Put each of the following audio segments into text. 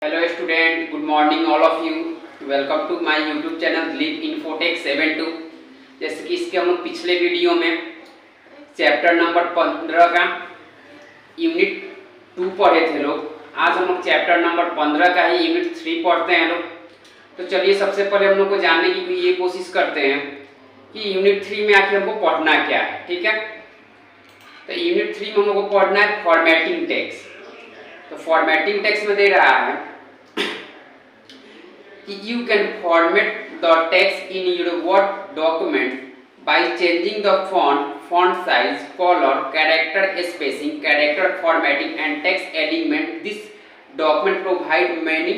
Hello student, good morning all of you. Welcome to my YouTube channel Dilip Infotech 72। जैसे कि इसके हम लोग पिछले वीडियो में चैप्टर नंबर 15 का यूनिट 2 पढ़े थे लोग। आज हम लोग चैप्टर नंबर 15 का ही यूनिट 3 पढ़ते हैं लोग। तो चलिए सबसे पहले हम लोग को जानने की ये कोशिश करते हैं कि यूनिट 3 में आखिर हमको पढ़ना क्या है। ठीक है, तो यूनिट 3 में हम लोग को पढ़ना है फॉर्मेटिंग टेक्स्ट। तो फॉर्मेटिंग टेक्स्ट में दे रहा है कि you can format the text in your Word document by changing the font size, color, character spacing, character formatting and text element. This document provide many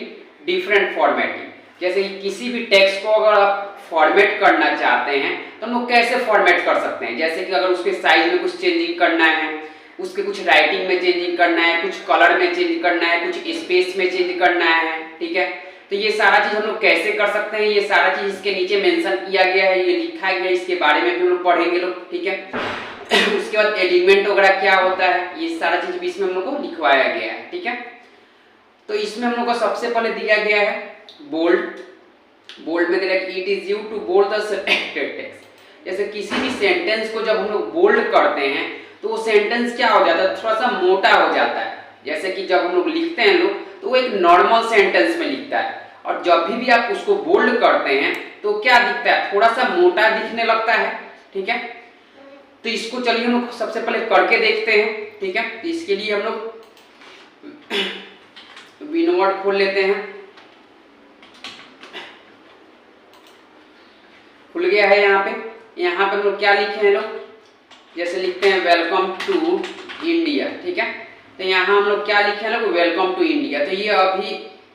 different formatting. जैसे कि किसी भी टेक्स्ट को अगर आप फॉर्मेट करना चाहते हैं तो हम लोग कैसे फॉर्मेट कर सकते हैं। जैसे कि अगर उसके साइज में कुछ चेंजिंग करना है, उसके कुछ राइटिंग में चेंजिंग करना है, कुछ कलर में चेंज करना है, कुछ स्पेस में चेंज करना है। ठीक है, तो ये सारा चीज हम लोग कैसे कर सकते हैं, ये सारा चीज इसके नीचे मेंशन किया गया है, ये लिखा गया है, इसके बारे में भी हम लोग पढ़ेंगे लोग। ठीक है, उसके बाद एलिमेंट वगैरह क्या होता है, ये सारा चीज भी इसमें हम लोग को लिखवाया गया है। ठीक है, तो इसमें हम लोग को सबसे पहले दिया गया है बोल्ड में दे रहा है it is you to bold the selected text. जैसे किसी भी सेंटेंस को जब हम लोग बोल्ड करते हैं तो वो सेंटेंस क्या हो जाता है, थोड़ा सा मोटा हो जाता है। जैसे कि जब हम लोग लिखते हैं लोग तो वो एक नॉर्मल सेंटेंस में लिखता है, और जब भी आप उसको बोल्ड करते हैं तो क्या दिखता है, थोड़ा सा मोटा दिखने लगता है। ठीक है, तो इसको चलिए हम लोग सबसे पहले करके देखते हैं। ठीक है, तो इसके लिए हम लोग विनवर्ड खोल लेते हैं। खुल गया है। यहाँ पे हम लोग क्या लिखे हैं लोग, जैसे लिखते हैं वेलकम टू इंडिया। ठीक है, तो यहाँ हम लोग क्या लिखे हैं लोग, वेलकम टू इंडिया। तो ये अभी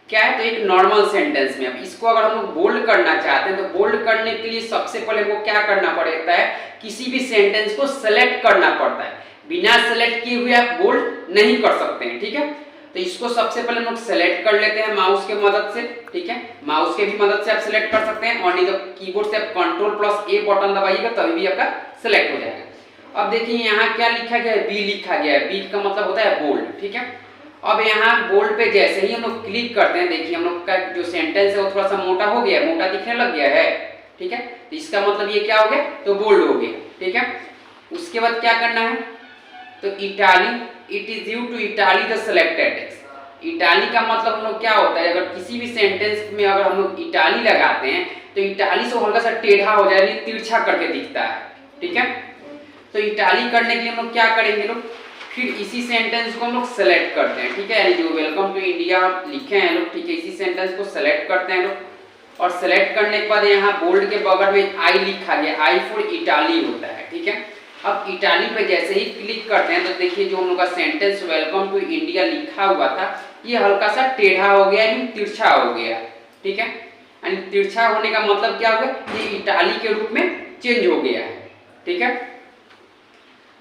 क्या है, तो एक नॉर्मल सेंटेंस में। अब इसको अगर हम लोग बोल्ड करना चाहते हैं तो बोल्ड करने के लिए सबसे पहले हमको क्या करना पड़ता है, किसी भी सेंटेंस को सेलेक्ट करना पड़ता है। बिना सेलेक्ट किए हुए आप बोल्ड नहीं कर सकते हैं। ठीक है, तो इसको सबसे पहले हम लोग सेलेक्ट कर लेते हैं माउस के मदद से। ठीक है, माउस के भी मदद से आप सेलेक्ट कर सकते हैं, और नहीं तो कीबोर्ड से आप Ctrl+A बटन दबाइएगा तभी भी आपका सेलेक्ट हो जाएगा। अब देखिए यहाँ क्या लिखा गया है, बी लिखा गया है। बी का मतलब होता है बोल्ड। ठीक है, अब यहाँ बोल्ड पे जैसे ही हम लोग क्लिक करते हैं, देखिए हम लोग का जो सेंटेंस है वो थोड़ा सा मोटा हो गया है, मोटा दिखने लग गया है। ठीक है, तो इसका मतलब ये क्या हो गया, तो बोल्ड हो गया। ठीक है, उसके बाद क्या करना है, तो italic it is you to italic the selected text. Italic का मतलब हम लोग क्या होता है, अगर किसी भी सेंटेंस में अगर हम लोग इटाली लगाते हैं तो इटाली से हल्का सा टेढ़ा हो जाए, तिरछा करके दिखता है। ठीक है, तो इटाली करने के लिए हम लोग क्या करेंगे लोग, फिर इसी सेंटेंस को हम लोग सेलेक्ट करते हैं। ठीक है, यानी जो वेलकम टू इंडिया लिखे हैं लोग, ठीक है, इसी सेंटेंस को सेलेक्ट करते हैं लोग। और सेलेक्ट करने के बाद यहाँ बोल्ड के बगल में आई लिखा गया, आई फॉर इटाली होता है। ठीक है, अब इटाली पे जैसे ही क्लिक करते हैं तो देखिए जो हम लोग का सेंटेंस वेलकम टू इंडिया लिखा हुआ था ये हल्का सा टेढ़ा हो गया, यानी तिरछा हो गया। ठीक है, यानी तिरछा होने का मतलब क्या हो गया, ये इटाली के रूप में चेंज हो गया है। ठीक है,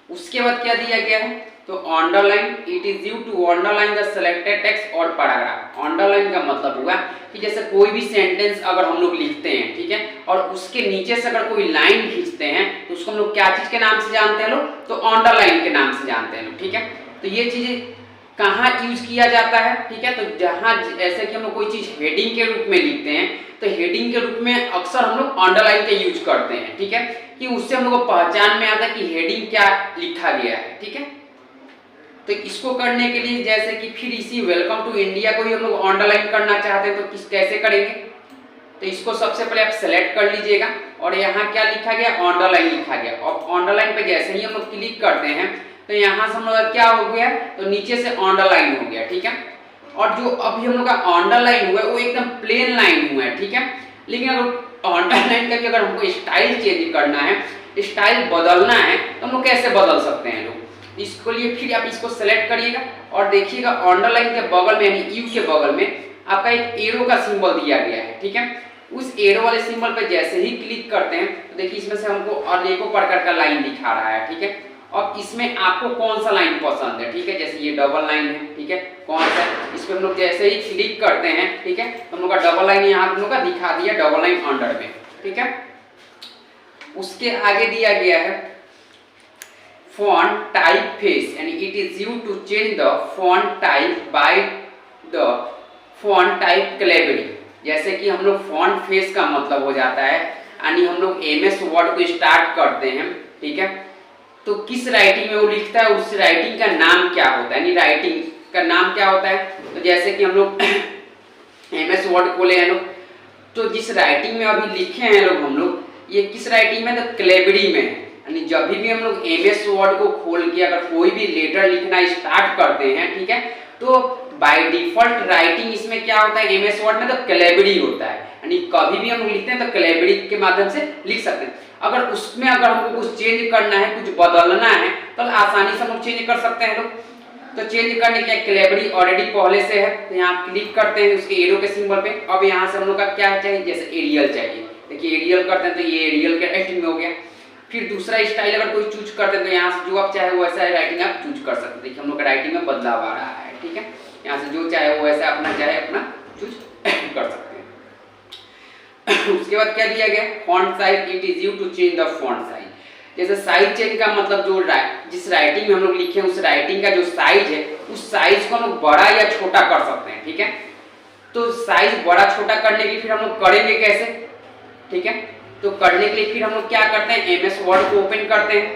उसके बाद क्या दिया गया है, तो underline it is you to underline the selected text और पैराग्राफ। अंडरलाइन का मतलब हुआ कि जैसे कोई भी सेंटेंस अगर हम लोग लिखते हैं, ठीक है, और उसके नीचे से अगर कोई लाइन खींचते हैं तो उसको हम लोग क्या चीज के नाम से जानते हैं लोग, तो अंडरलाइन के नाम से जानते हैं लोग। ठीक है, तो ये चीजें कहाँ यूज किया जाता है, ठीक है, तो जहाँ ऐसे कि हम लोग कोई चीज हेडिंग के रूप में लिखते हैं तो हेडिंग के रूप में अक्सर हम लोग अंडरलाइन का यूज करते हैं। ठीक है, कि उससे हम लोग को पहचान में आता है कि हेडिंग क्या लिखा गया है। ठीक है, तो इसको करने के लिए जैसे कि फिर इसी वेलकम टू इंडिया को ही हम लोग अंडरलाइन करना चाहते हैं तो कैसे करेंगे, तो इसको सबसे पहले आप सेलेक्ट कर लीजिएगा और यहाँ क्या लिखा गया, अंडरलाइन लिखा गया। और अंडरलाइन पे जैसे ही हम लोग क्लिक करते हैं तो यहाँ से हम लोग क्या हो गया, तो नीचे से अंडरलाइन हो गया। ठीक है, और जो अभी हम लोग का अंडरलाइन हुआ है वो एकदम प्लेन लाइन हुआ है। ठीक है, लेकिन अगर अंडरलाइन का भी अगर हमको स्टाइल चेंज करना है, स्टाइल बदलना है, तो हम लोग कैसे बदल सकते हैं लोग, इसको लिए फिर आप इसको सेलेक्ट करिएगा और देखिएगा अंडरलाइन के बगल में यानी यू के बगल में आपका एक एरो का सिंबल दिया गया है। ठीक है, उस एरो वाले सिंबल पे जैसे ही क्लिक करते हैं तो देखिए इसमें से हमको अनेकों प्रकार का लाइन दिखा रहा है। ठीक है, अब इसमें आपको कौन सा लाइन पसंद है, ठीक है, जैसे ये डबल लाइन है, ठीक है, कौन सा, इस पे हम लोग जैसे ही क्लिक करते हैं, ठीक है, तो हम लोग का डबल लाइन यहाँ हम लोग का दिखा दिया, डबल लाइन अंडर में। ठीक है, उसके आगे दिया गया है font typeface and it is you to change the font type by the font type क्लेबरी। जैसे कि हम लोग फॉन्ट फेस का मतलब हो जाता है, यानी हम लोग एमएस वर्ड को स्टार्ट करते हैं, ठीक है, तो किस राइटिंग में वो लिखता है, उस राइटिंग का नाम क्या होता है, यानी राइटिंग का नाम क्या होता है। तो जैसे कि हम लोग एमएस वर्ड खोले हैं लोग, तो जिस राइटिंग में अभी लिखे हैं लोग हम लोग, ये किस राइटिंग में, तो क्लेबरी में है। यानी जब भी हम लोग एमएस वर्ड को खोल के अगर कोई भी लेटर लिखना स्टार्ट करते हैं, ठीक है, तो बाय डिफॉल्ट राइटिंग इसमें क्या होता है, एमएस वर्ड में तो क्लेबरी होता है। यानी कभी भी हम लोग लिखते हैं तो क्लेबरी के माध्यम से लिख सकते हैं। अगर उसमें अगर हमको कुछ चेंज करना है, कुछ बदलना है, तो आसानी से हम लोग चेंज कर सकते हैं लोग। तो चेंज करने के लिए क्लेबरी ऑलरेडी पहले से है, तो यहाँ क्लिक करते हैं उसके एरो के सिंबल पे। अब यहाँ से हम लोग का क्या चाहिए, जैसे एरियल चाहिए, देखिए एरियल करते हैं तो ये एरियल के राइटिंग में हो गया। फिर दूसरा स्टाइल अगर कोई चूज करते हैं तो यहाँ से जो आप चाहे वैसा राइटिंग आप चूज कर सकते हैं। देखिए हम लोग का राइटिंग में बदलाव आ रहा है, ठीक है, यहाँ से जो चाहे वो वैसा अपना चूज कर सकते हैं। उसके बाद क्या दिया गया, font size, it is you to change the font size. जैसे साइज चेंज का मतलब जो जिस राइटिंग में हम लोग लिखे हैं उस राइटिंग का जो साइज है, उस साइज को हम लोग बड़ा या छोटा कर सकते हैं, ठीक है। तो साइज बड़ा छोटा करने के लिए फिर हम लोग करेंगे कैसे, ठीक है, तो करने के लिए फिर हम लोग क्या करते हैं, एमएस वर्ड को ओपन करते हैं,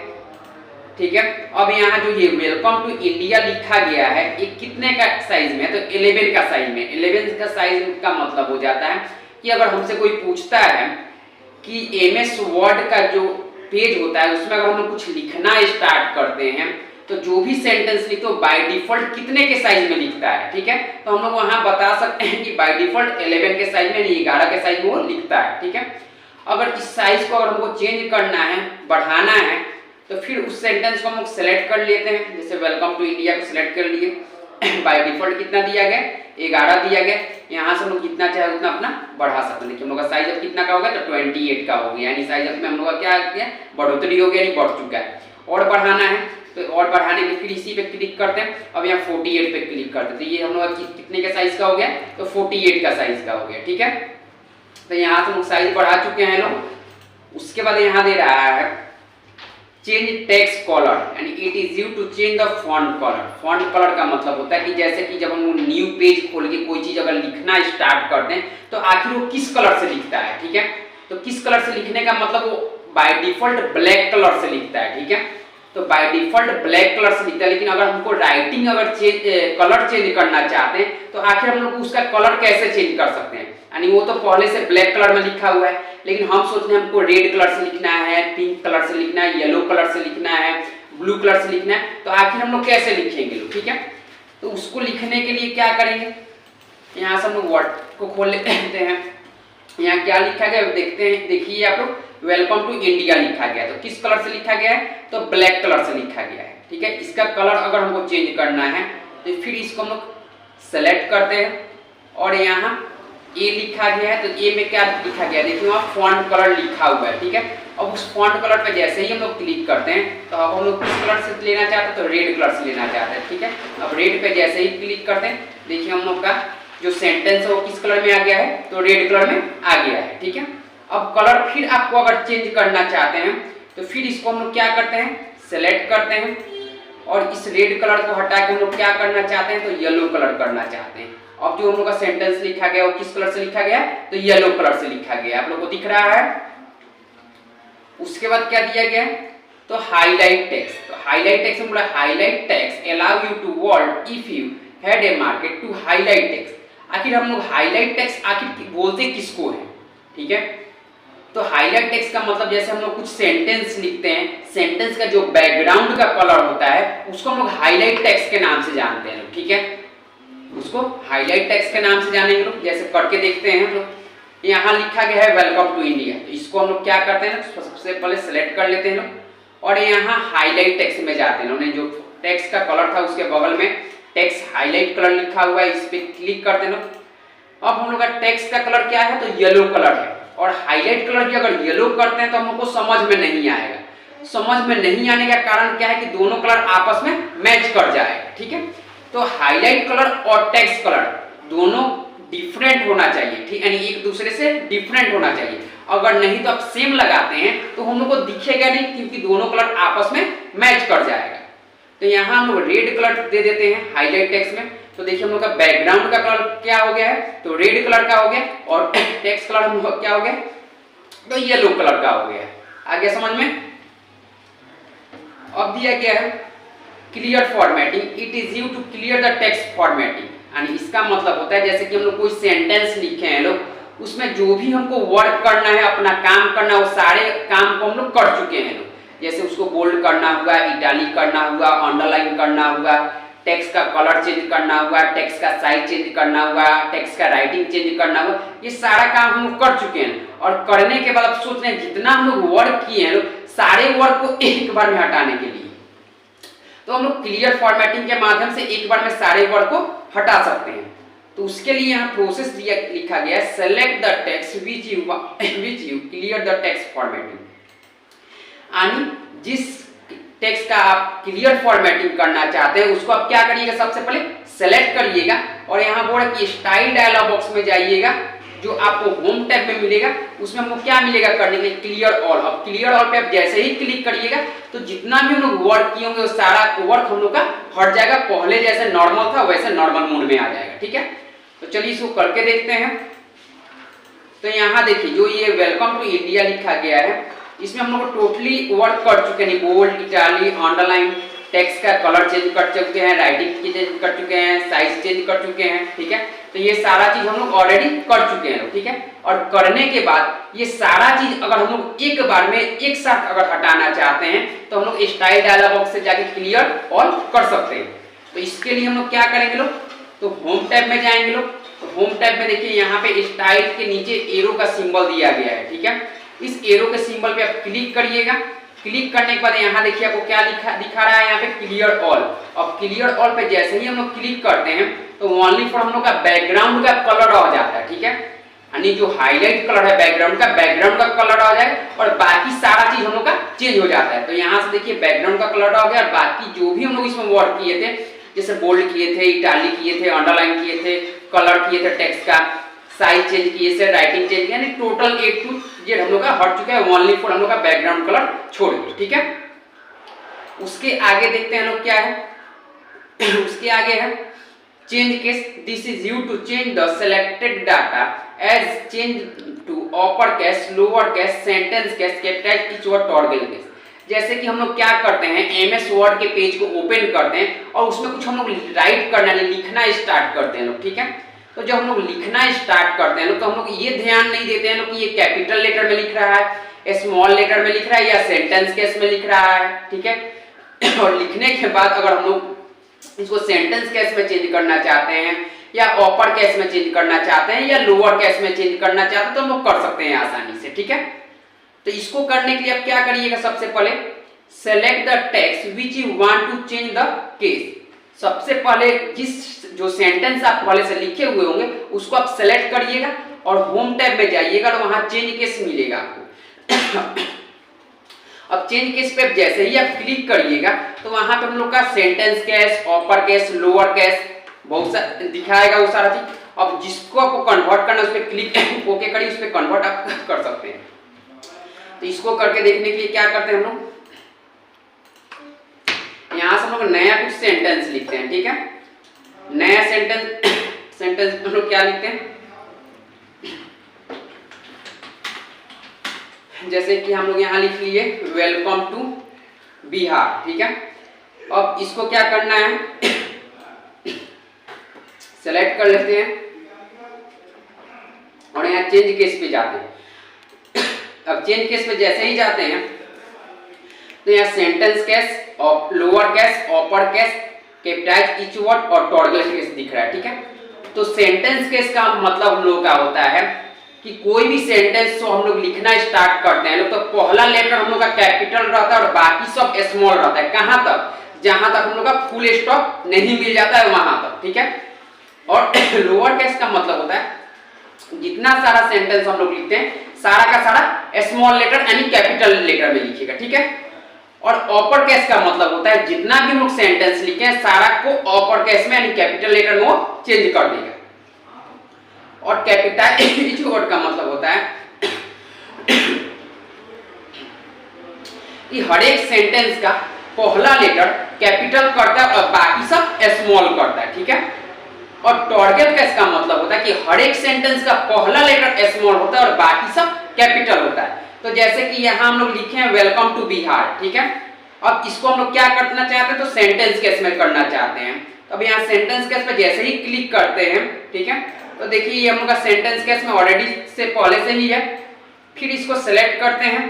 ठीक है। अब यहाँ जो ये वेलकम टू इंडिया लिखा गया है, ये कितने का साइज में है, तो 11 का साइज में। 11 का साइज का मतलब हो जाता है कि अगर हमसे कोई पूछता है कि एमएस वर्ड का जो पेज होता है उसमें अगर हम लोग कुछ लिखना स्टार्ट करते हैं, तो जो भी सेंटेंस लिखते हो बाय डिफॉल्ट कितने के साइज में लिखता है, ठीक है। तो हम लोग वहां बता सकते हैं कि बाय डिफॉल्ट 11 के साइज में, नहीं 11 के साइज में वो लिखता है, ठीक है। अगर इस साइज को अगर हमको चेंज करना है, बढ़ाना है, तो फिर उस सेंटेंस को हम लोग सेलेक्ट कर लेते हैं। जैसे वेलकम टू इंडिया को सिलेक्ट कर लिए, बाय डिफॉल्ट कितना दिया गया, 11 दिया गया। यहाँ से हम लोग जितना चाहे उतना अपना बढ़ा सकते हैं। देखिए हम लोग का साइज अब कितना का हो गया, तो 28 का हो गया, यानी साइज में हम लोग का क्या आ गया, बढ़ोतरी हो गया, यानी बढ़ चुका है। और बढ़ाना है तो और बढ़ाने के लिए फिर इसी पे क्लिक करते हैं। अब यहाँ 48 पे क्लिक करते हैं, तो ये हम लोग कितने के साइज का हो गया, तो 48 का साइज का हो गया, ठीक है। तो यहाँ से हम साइज बढ़ा चुके हैं लोग। उसके बाद यहाँ दे रहा है चेंज टेक्स्ट कलर, यानी it is you to change the font colour. Font colour का मतलब होता है कि जैसे कि जब हम न्यू पेज खोल के कोई चीज अगर लिखना स्टार्ट करते हैं तो आखिर वो किस कलर से लिखता है, ठीक है। तो किस कलर से लिखने का मतलब वो बाय डिफॉल्ट ब्लैक कलर से लिखता है, ठीक है। तो बाय डिफॉल्ट ब्लैक कलर से लिखता है, लेकिन अगर हमको राइटिंग अगर कलर चेंज करना चाहते हैं तो आखिर हम लोग उसका कलर कैसे चेंज कर सकते हैं। यानी वो तो पहले से ब्लैक कलर में लिखा हुआ है, लेकिन हम सोचते हैं हमको रेड कलर से लिखना है, पिंक कलर से लिखना है, येलो कलर से लिखना है, ब्लू कलर से लिखना है, तो आखिर हम लोग कैसे लिखेंगे लोग, ठीक है। तो उसको लिखने के लिए क्या करेंगे, यहाँ से हम लोग वर्ड को खोल लेते हैं। यहाँ क्या लिखा गया देखते हैं, देखिए आप लोग वेलकम टू इंडिया लिखा गया, तो किस कलर से लिखा गया है, तो ब्लैक कलर से लिखा गया है, ठीक है। इसका कलर अगर हमको चेंज करना है तो फिर इसको हम लोग सेलेक्ट करते हैं और यहाँ ए लिखा गया है, तो ए में क्या लिखा गया, देखिए वहाँ फॉन्ट कलर लिखा हुआ है, ठीक है। अब उस फॉन्ट कलर पे जैसे ही हम लोग क्लिक करते हैं तो अब हम लोग किस कलर से लेना चाहते हैं, तो रेड कलर से लेना चाहते हैं, ठीक है। अब रेड पे जैसे ही क्लिक करते हैं, देखिए हम लोग का जो सेंटेंस है वो किस कलर में आ गया है, तो रेड कलर में आ गया है, ठीक है। अब कलर फिर आपको अगर चेंज करना चाहते हैं तो फिर इसको हम लोग क्या करते हैं, सेलेक्ट करते हैं और इस रेड कलर को हटा के हम लोग क्या करना चाहते हैं, तो येलो कलर करना चाहते हैं। अब जो हम लोग का सेंटेंस लिखा गया वो किस कलर से लिखा गया, तो येलो कलर से लिखा गया, आप लोग को दिख रहा है। उसके बाद क्या दिया गया, तो हाईलाइट टेक्स्ट। तो हाईलाइट टेक्स्ट में बोला highlight text allow you to word if you had a market to highlight text. आखिर हम लोग हाईलाइट टेक्स्ट आखिर बोलते किसको है, ठीक है। तो हाईलाइट टेक्स्ट का मतलब जैसे हम लोग कुछ सेंटेंस लिखते हैं, सेंटेंस का जो बैकग्राउंड का कलर होता है उसको हम लोग हाईलाइट टेक्स्ट के नाम से जानते हैं, ठीक है। उसको हाईलाइट टेक्स्ट के नाम से जानेंगे लोग। जैसे करके देखते हैं हम लोग, यहाँ लिखा गया है वेलकम टू इंडिया, तो इसको हम लोग क्या करते हैं, सबसे पहले सेलेक्ट कर लेते हैं लोग और यहाँ हाईलाइट टेक्स्ट में जाते हैं। उन्होंने जो टेक्स्ट का कलर था उसके बगल में टेक्स्ट हाईलाइट कलर लिखा हुआ है, इस पे क्लिक करते हैं लोग। अब हम लोग का टेक्स्ट का कलर क्या है, तो येलो कलर है। और हाईलाइट कलर भी अगर येलो करते हैं तो हमको समझ में नहीं आएगा। समझ में नहीं आने का कारण क्या है कि दोनों कलर आपस में मैच कर जाएगा, ठीक है। तो हाईलाइट कलर और टेक्स्ट कलर दोनों डिफरेंट होना चाहिए, ठीक, यानी एक दूसरे से डिफरेंट होना चाहिए। अगर नहीं तो आप सेम लगाते हैं तो हम लोग को दिखेगा नहीं, क्योंकि दोनों कलर आपस में मैच कर जाएगा। तो यहाँ हम लोग रेड कलर दे देते हैं हाईलाइट टेक्स्ट में। तो देखिए हम लोग का बैकग्राउंड का कलर क्या हो गया है, तो रेड कलर का हो गया, और टेक्स्ट कलर हम लोग क्या हो गया, तो येलो कलर का हो गया है। आगे समझ में। अब दिया गया है clear formatting, it is you to clear the text formatting. यानी इसका मतलब होता है जैसे कि हम लोग कोई सेंटेंस लिखे हैं लोग, उसमें जो भी हमको वर्क करना है, अपना काम करना, वो सारे काम को हम लोग कर चुके हैं लोग। जैसे उसको बोल्ड करना हुआ, इटालिक करना हुआ, अंडरलाइन करना हुआ, टेक्स्ट का कलर चेंज करना हुआ, टेक्स्ट का साइज चेंज करना हुआ, टेक्स्ट का राइटिंग चेंज करना हुआ, ये सारा काम हम लोग कर चुके हैं। और करने के बाद अब सोच रहे हैं जितना हम लोग वर्क किए हैं लोग, सारे वर्क को एक बार में हटाने के लिए, तो हम लोग क्लियर फॉर्मेटिंग के माध्यम से एक बार में सारे वर्ड को हटा सकते हैं। तो उसके लिए यहाँ प्रोसेस लिखा गया है, select the text which you clear the text formatting. यानी जिस टेक्स्ट का आप क्लियर फॉर्मेटिंग करना चाहते हैं उसको आप क्या करिएगा, सबसे पहले सेलेक्ट करिएगा और यहाँ बोर्ड की स्टाइल डायलॉग बॉक्स में जाइएगा, जो आपको होम टैब में मिलेगा, उसमें हमको क्या मिलेगा करने के लिए, क्लियर ऑल। अब क्लियर ऑल पे आप जैसे ही क्लिक करिएगा तो जितना भी हम लोग वर्क किए होंगे वो सारा वर्क हम लोग का हट जाएगा, पहले जैसे नॉर्मल था वैसे नॉर्मल मोड में आ जाएगा। ठीक है, तो चलिए इसको करके देखते हैं। तो यहाँ देखिए जो ये वेलकम टू इंडिया लिखा गया है, इसमें हम लोग टोटली वर्क कर चुके हैं, बोल्ड, इटालिक, अंडरलाइन, टेक्स्ट का कलर चेंज कर चुके हैं, राइटिंग चेंज कर चुके हैं, साइज चेंज कर चुके हैं। ठीक है, तो ये सारा चीज हम लोग ऑलरेडी कर चुके हैं। ठीक है, और करने के बाद ये सारा चीज अगर हम लोग एक बार में एक साथ अगर हटाना चाहते हैं तो हम लोग स्टाइल डायलॉग बॉक्स से जाके क्लियर ऑल कर सकते हैं। तो इसके लिए हम लोग क्या करेंगे लोग, तो होम टैब में जाएंगे लोग। तो होम टैब में देखिए यहाँ पे स्टाइल के नीचे एरो का सिंबल दिया गया है। ठीक है, इस एरो के सिंबल पे आप क्लिक करिएगा। क्लिक करने के बाद यहाँ देखिए आपको क्या दिखा रहा है, यहाँ पे क्लियर ऑल। अब क्लियर ऑल पे जैसे ही हम लोग क्लिक करते हैं तो ओनली फॉर हम लोग का बैकग्राउंड का कलर आ जाता है। ठीक है, यानी जो हाईलाइट कलर है बैकग्राउंड का कलर आ जाए और बाकी सारा चीज हम लोग का चेंज हो जाता है। तो यहाँ से देखिए बैकग्राउंड का कलर आ गया और बाकी जो भी हम लोग इसमें वर्क किए थे, जैसे बोल्ड किए थे, इटालिक किए थे, अंडरलाइन किए थे, कलर किए थे, टेक्स्ट का साइज चेंज किए थे, राइटिंग चेंज, यानी टोटल ए टू जेड हम लोग का हट चुका है, ओनली फॉर हम लोग का बैकग्राउंड कलर छोड़ के। ठीक है, उसके आगे देखते हैं लोग क्या है। उसके आगे है change case, this is you to change the selected data as change to upper case, lower case, sentence case, capital each word, toggle case. जैसे कि हम लोग क्या करते हैं, एमएस वर्ड के पेज को ओपन करते हैं और उसमें कुछ हम लोग राइट करना, लिखना स्टार्ट करते हैं लोग। ठीक है, तो जब हम लोग लिखना स्टार्ट करते हैं लोग तो हम लोग ये ध्यान नहीं देते हैं लोग कि ये कैपिटल लेटर में लिख रहा है, स्मॉल लेटर में लिख रहा है या सेंटेंस केस में लिख रहा है। ठीक है, और लिखने के बाद अगर हम लोग इसको सेंटेंस केस में चेंज करना चाहते हैं या अपर केस में चेंज करना चाहते हैं या लोअर केस में चेंज करना चाहते हैं तो हम लोग कर सकते हैं आसानी से। ठीक है, तो इसको करने के लिए आप क्या करिएगा, सबसे पहले select the text which you want to change the case. सबसे पहले जो सेंटेंस आप पहले से लिखे हुए होंगे उसको आप सेलेक्ट करिएगा और होम टैब में जाइएगा और वहां चेंज केस मिलेगा आपको। अब चेंज केस पे जैसे ही आप क्लिक करिएगा तो वहां पे हम लोग का सेंटेंस केस, अपर केस, लोअर केस बहुत सा दिखाएगा वो सारा चीज। अब जिसको आपको कन्वर्ट करना है उस पर क्लिक ओके करिए, उस पर कन्वर्ट आप कर सकते हैं। तो इसको करके देखने के लिए क्या करते हैं हम लोग, यहाँ से हम लोग नया कुछ सेंटेंस लिखते हैं। ठीक है, नया सेंटेंस हम लोग क्या लिखते हैं, जैसे कि हम लोग यहाँ लिख लिए वेलकम टू बिहार। ठीक है, अब इसको क्या करना है, सेलेक्ट कर लेते हैं और यहाँ चेंज केस पे जाते हैं। अब चेंज केस पे जैसे ही जाते हैं तो यहाँ sentence case, lower case, upper case, capital each word और टॉगल केस दिख रहा है। ठीक है, तो सेंटेंस केस का मतलब हम लोग का होता है कि कोई भी सेंटेंस जो हम लोग लिखना स्टार्ट करते हैं लोग तो पहला लेटर हम लोग का कैपिटल रहता है और बाकी सब स्मॉल रहता है। कहां तक, जहां तक हम लोग का फुल स्टॉप नहीं मिल जाता है वहां तक। ठीक है, और लोअर केस का मतलब होता है जितना सारा सेंटेंस हम लोग लिखते हैं सारा का सारा स्मॉल लेटर यानी कैपिटल लेटर में लिखिएगा। ठीक है, और अपर केस का मतलब होता है जितना भी हम लोग सेंटेंस लिखे हैं सारा को अपर केस में यानी कैपिटल लेटर में वो चेंज कर देगा। और कैपिटल ईच वर्ड का मतलब होता है कि हर एक सेंटेंस का पहला लेटर कैपिटल करता है और बाकी सब स्मॉल करता है, ठीक है। और टॉर्गेट का इसका मतलब होता है कि हर एक सेंटेंस का पहला लेटर स्मॉल होता है और बाकी सब कैपिटल होता है। तो जैसे कि यहाँ हम लोग लिखे हैं वेलकम टू बिहार, ठीक है। अब इसको हम लोग क्या करना चाहते हैं, तो सेंटेंस केस में करना चाहते हैं। तो अब यहाँ सेंटेंस केस पे जैसे ही क्लिक करते हैं, ठीक है, तो देखिए ये हम लोग का सेंटेंस केस में ऑलरेडी से पहले से ही है। फिर इसको सेलेक्ट करते हैं,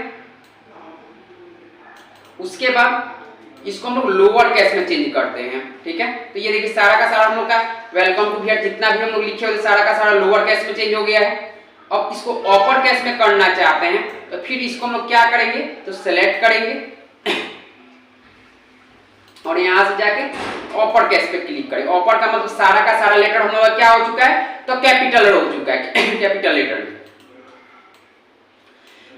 उसके बाद इसको हम लोग लोअर केस में चेंज करते हैं, ठीक है। तो ये देखिए सारा का सारा हम लोग का वेलकम टू बिहार जितना भी हम लोग लिखे हुए सारा का सारा लोअर केस में चेंज हो गया है। अब इसको अपर केस में करना चाहते हैं, तो फिर इसको हम लोग क्या करेंगे, तो सेलेक्ट करेंगे और यहां से जाके अपर केस पे क्लिक करेंगे। अपर का मतलब सारा का सारा लेटर हम लोग का क्या हो चुका है, तो कैपिटल हो चुका है, कैपिटल लेटर।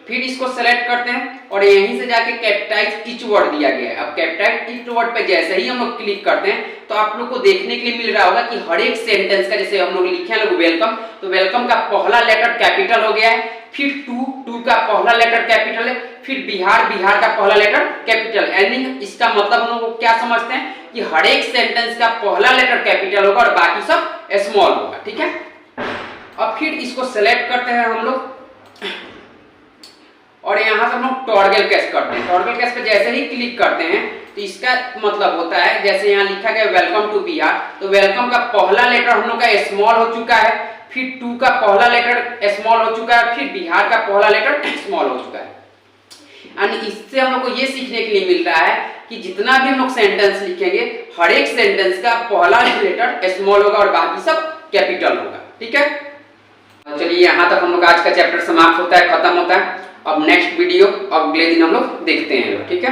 फिर इसको सेलेक्ट करते हैं और यहीं से जाके कैपिटलाइज ईच वर्ड दिया गया है। अब कैपिटलाइज ईच वर्ड पे जैसे ही हम लोग क्लिक करते हैं, तो आप लोग को देखने के लिए मिल रहा होगा कि हर एक सेंटेंस का, जैसे हम लोग लिखे हैं लोग वेलकम, तो वेलकम का पहला लेटर कैपिटल हो गया है। फिर टू का पहला लेटर कैपिटल है। फिर बिहार का पहला लेटर कैपिटल। यानी इसका मतलब हम लोग क्या समझते हैं कि हर एक सेंटेंस का पहला लेटर कैपिटल होगा और बाकी सब स्मॉल होगा, ठीक है। अब फिर इसको सेलेक्ट करते हैं हम लोग और यहां से हम लोग टॉर्गेट केस करते हैं। टॉर्गेट केस पे जैसे ही क्लिक करते हैं, तो इसका मतलब होता है जैसे यहाँ लिखा गया वेलकम टू बिहार, तो वेलकम का पहला लेटर हम लोग का स्मॉल हो चुका है। फिर टू का पहला लेटर स्मॉल हो चुका है। फिर बिहार का पहला लेटर स्मॉल हो चुका है। यानी इससे हम लोग को ये सीखने के लिए मिल रहा है कि जितना भी हम लोग सेंटेंस लिखेंगे, हर एक सेंटेंस का पहला लेटर स्मॉल होगा और बाकी सब कैपिटल होगा, ठीक है। चलिए यहाँ तक हम लोग आज का चैप्टर समाप्त होता है, खत्म होता है। अब नेक्स्ट वीडियो अगले दिन हम लोग देखते हैं, ठीक है।